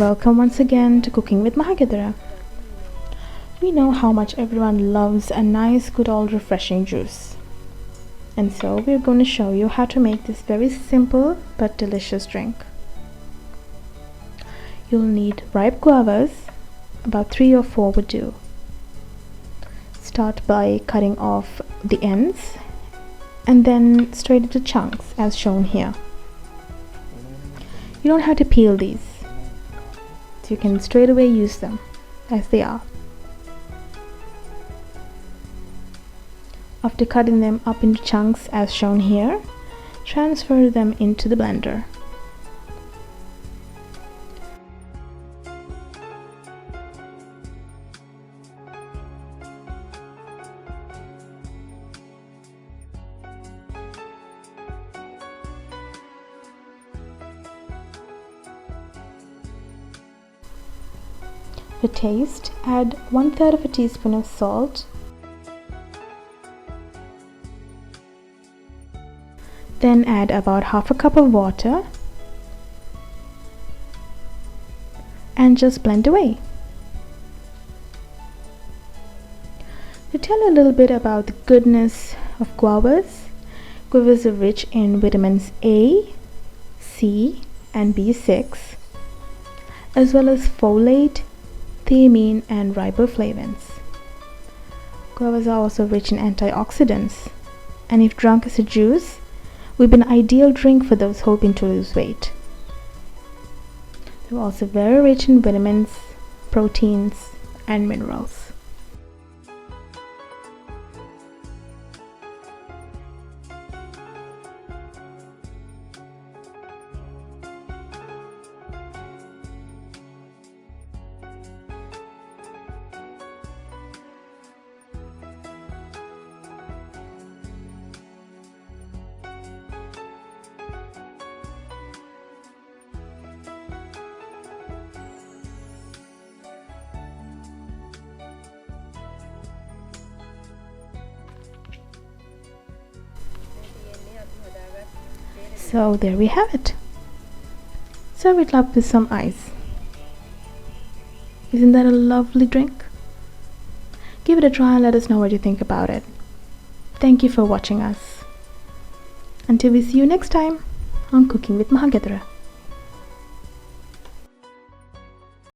Welcome once again to Cooking with Mahagedra. We know how much everyone loves a nice, good old refreshing juice. And so we're going to show you how to make this very simple but delicious drink. You'll need ripe guavas, about 3 or 4 would do. Start by cutting off the ends and then straight into chunks as shown here. You don't have to peel these, so you can straight away use them as they are. After cutting them up into chunks as shown here, transfer them into the blender. For taste, add 1/3 of a teaspoon of salt, then add about half a cup of water and just blend away. To tell you a little bit about the goodness of guavas, guavas are rich in vitamins A, C and B6, as well as folate, thiamine and riboflavins. Guavas are also rich in antioxidants, and if drunk as a juice, would be an ideal drink for those hoping to lose weight. They're also very rich in vitamins, proteins and minerals. So there we have it. Serve it up with some ice. Isn't that a lovely drink? Give it a try and let us know what you think about it. Thank you for watching us. Until we see you next time on Cooking with Mahagedra.